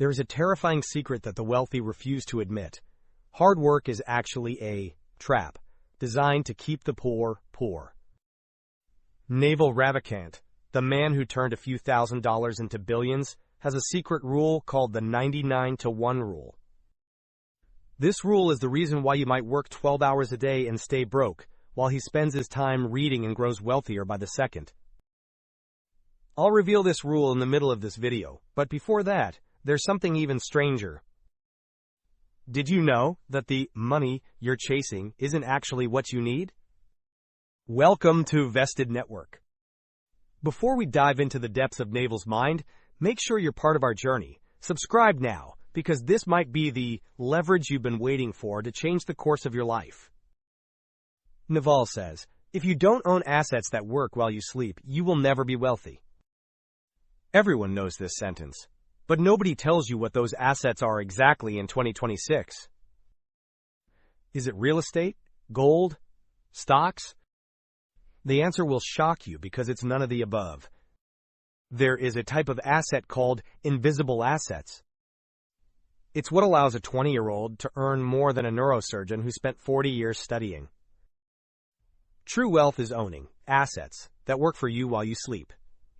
There is a terrifying secret that the wealthy refuse to admit. Hard work is actually a trap, designed to keep the poor poor. Naval Ravikant, the man who turned a few $1,000s into billions, has a secret rule called the 99-to-1 rule. This rule is the reason why you might work 12 hours a day and stay broke, while he spends his time reading and grows wealthier by the second. I'll reveal this rule in the middle of this video, but before that, there's something even stranger. Did you know that the money you're chasing isn't actually what you need? Welcome to Vested Network. Before we dive into the depths of Naval's mind, make sure you're part of our journey. Subscribe now, because this might be the leverage you've been waiting for to change the course of your life. Naval says, if you don't own assets that work while you sleep, you will never be wealthy. Everyone knows this sentence, but nobody tells you what those assets are exactly in 2026. Is it real estate? Gold? Stocks? The answer will shock you because it's none of the above. There is a type of asset called invisible assets. It's what allows a 20-year-old to earn more than a neurosurgeon who spent 40 years studying. True wealth is owning assets that work for you while you sleep.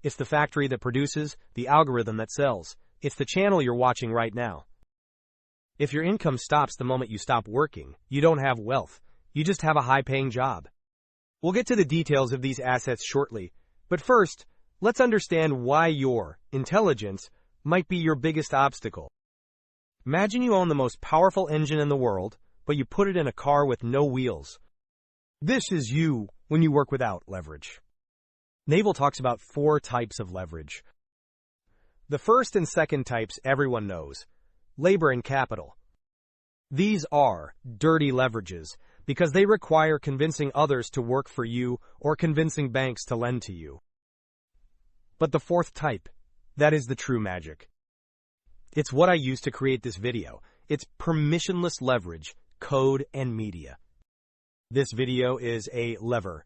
It's the factory that produces, the algorithm that sells. It's the channel you're watching right now. If your income stops the moment you stop working, you don't have wealth. You just have a high-paying job. We'll get to the details of these assets shortly, but first, let's understand why your intelligence might be your biggest obstacle. Imagine you own the most powerful engine in the world, but you put it in a car with no wheels. This is you when you work without leverage. Naval talks about 4 types of leverage. The first and second types everyone knows: labor and capital. These are dirty leverages because they require convincing others to work for you or convincing banks to lend to you. But the fourth type, that is the true magic. It's what I used to create this video. It's permissionless leverage, code, and media. This video is a lever.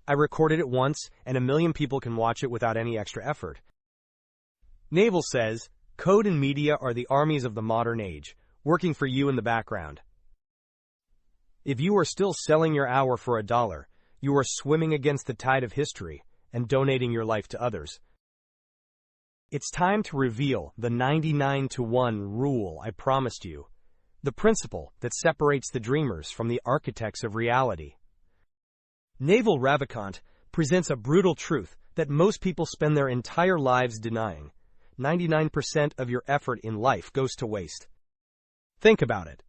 I recorded it once, and 1 million people can watch it without any extra effort. Naval says, code and media are the armies of the modern age, working for you in the background. If you are still selling your hour for $1, you are swimming against the tide of history and donating your life to others. It's time to reveal the 99-to-1 rule I promised you, the principle that separates the dreamers from the architects of reality. Naval Ravikant presents a brutal truth that most people spend their entire lives denying. 99% of your effort in life goes to waste. Think about it.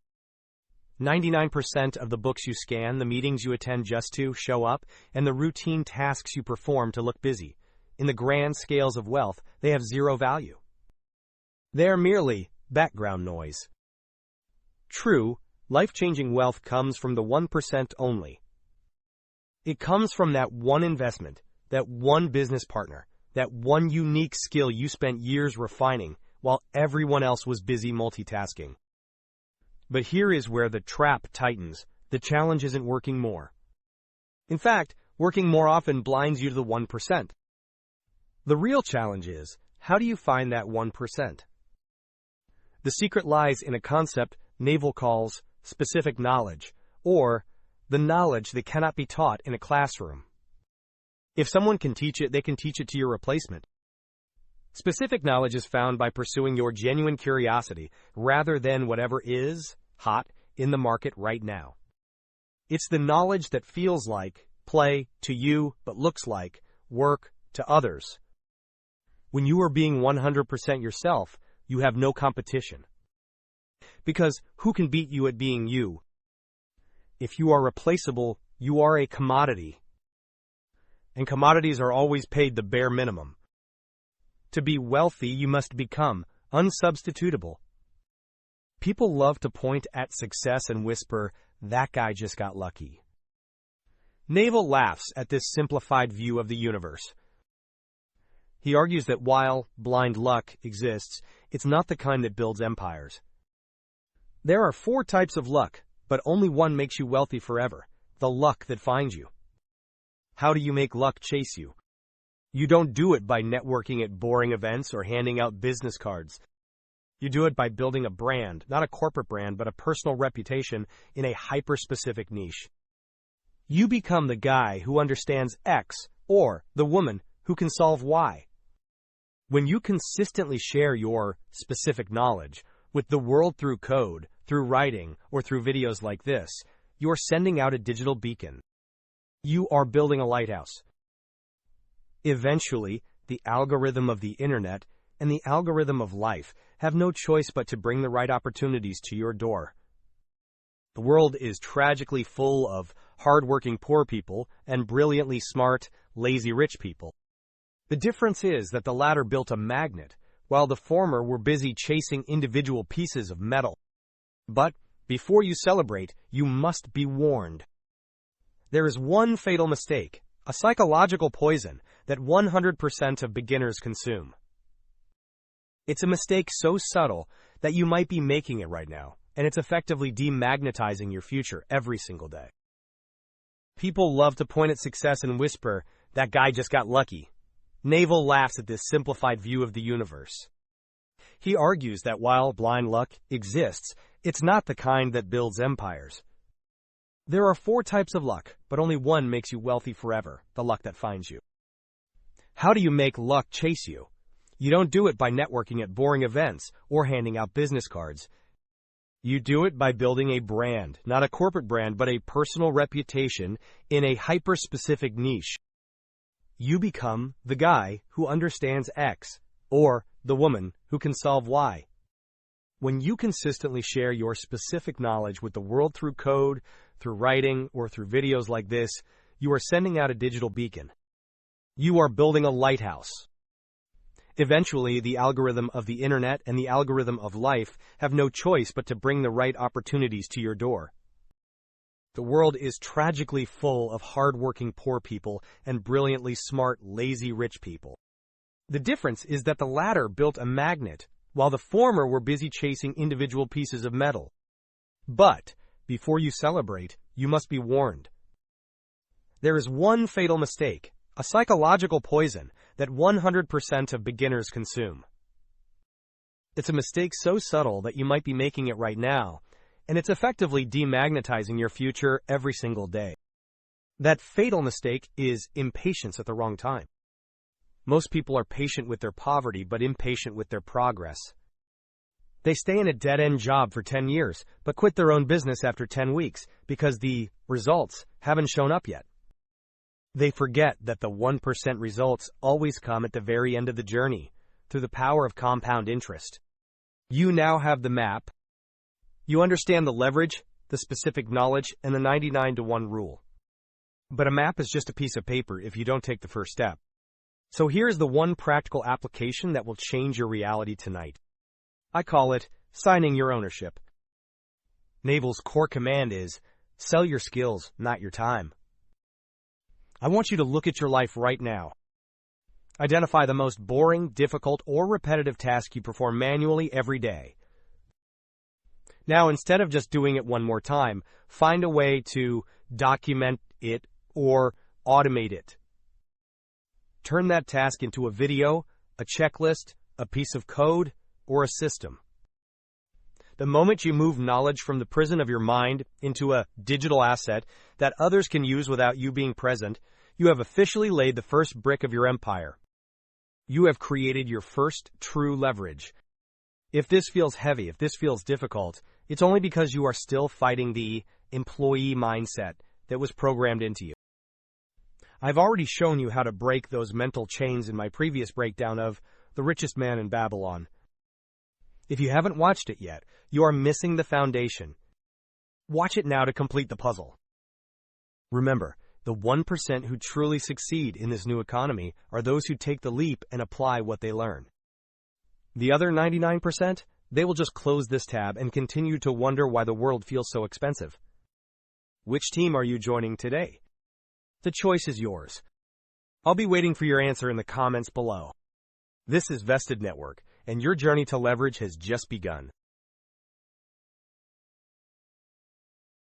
99% of the books you scan, the meetings you attend just to show up, and the routine tasks you perform to look busy. In the grand scales of wealth, they have zero value. They are merely background noise. True, life-changing wealth comes from the 1% only. It comes from that one investment, that one business partner, that one unique skill you spent years refining while everyone else was busy multitasking. But here is where the trap tightens. The challenge isn't working more. In fact, working more often blinds you to the 1%. The real challenge is, how do you find that 1%? The secret lies in a concept Naval calls specific knowledge, or the knowledge that cannot be taught in a classroom. If someone can teach it, they can teach it to your replacement. Specific knowledge is found by pursuing your genuine curiosity rather than whatever is hot in the market right now. It's the knowledge that feels like play to you but looks like work to others. When you are being 100% yourself, you have no competition. Because who can beat you at being you? If you are replaceable, you are a commodity. And commodities are always paid the bare minimum. To be wealthy, you must become unsubstitutable. People love to point at success and whisper, "That guy just got lucky." Naval laughs at this simplified view of the universe. He argues that while blind luck exists, it's not the kind that builds empires. There are 4 types of luck, but only one makes you wealthy forever: the luck that finds you. How do you make luck chase you? You don't do it by networking at boring events or handing out business cards. You do it by building a brand, not a corporate brand, but a personal reputation in a hyper-specific niche. You become the guy who understands X, or the woman who can solve Y. When you consistently share your specific knowledge with the world through code, through writing, or through videos like this, you are sending out a digital beacon. You are building a lighthouse. Eventually, the algorithm of the internet and the algorithm of life have no choice but to bring the right opportunities to your door. The world is tragically full of hard-working poor people and brilliantly smart, lazy rich people. The difference is that the latter built a magnet, while the former were busy chasing individual pieces of metal. But before you celebrate, you must be warned. There is one fatal mistake, a psychological poison that 100% of beginners consume. It's a mistake so subtle that you might be making it right now, and it's effectively demagnetizing your future every single day. People love to point at success and whisper, "That guy just got lucky." Naval laughs at this simplified view of the universe. He argues that while blind luck exists, it's not the kind that builds empires. There are 4 types of luck, but only one makes you wealthy forever, the luck that finds you. How do you make luck chase you? You don't do it by networking at boring events or handing out business cards. You do it by building a brand, not a corporate brand, but a personal reputation in a hyper-specific niche. You become the guy who understands X, or the woman who can solve Y. When you consistently share your specific knowledge with the world through code, through writing, or through videos like this, you are sending out a digital beacon. You are building a lighthouse. Eventually, the algorithm of the internet and the algorithm of life have no choice but to bring the right opportunities to your door. The world is tragically full of hard-working poor people and brilliantly smart, lazy rich people. The difference is that the latter built a magnet, while the former were busy chasing individual pieces of metal. But before you celebrate, you must be warned. There is one fatal mistake, a psychological poison that 100% of beginners consume. It's a mistake so subtle that you might be making it right now, and it's effectively demagnetizing your future every single day. That fatal mistake is impatience at the wrong time. Most people are patient with their poverty, but impatient with their progress. They stay in a dead-end job for 10 years, but quit their own business after 10 weeks because the results haven't shown up yet. They forget that the 1% results always come at the very end of the journey, through the power of compound interest. You now have the map. You understand the leverage, the specific knowledge, and the 99-to-1 rule. But a map is just a piece of paper if you don't take the first step. So here's the one practical application that will change your reality tonight. I call it signing your ownership. Naval's core command is, sell your skills, not your time. I want you to look at your life right now. Identify the most boring, difficult, or repetitive task you perform manually every day. Now, instead of just doing it one more time, find a way to document it or automate it. Turn that task into a video, a checklist, a piece of code, or a system. The moment you move knowledge from the prison of your mind into a digital asset that others can use without you being present, you have officially laid the first brick of your empire. You have created your first true leverage. If this feels heavy, if this feels difficult, it's only because you are still fighting the employee mindset that was programmed into you. I've already shown you how to break those mental chains in my previous breakdown of The Richest Man in Babylon. If you haven't watched it yet, you are missing the foundation. Watch it now to complete the puzzle. Remember, the 1% who truly succeed in this new economy are those who take the leap and apply what they learn. The other 99%, they will just close this tab and continue to wonder why the world feels so expensive. Which team are you joining today? The choice is yours. I'll be waiting for your answer in the comments below. This is Vested Network, and your journey to leverage has just begun.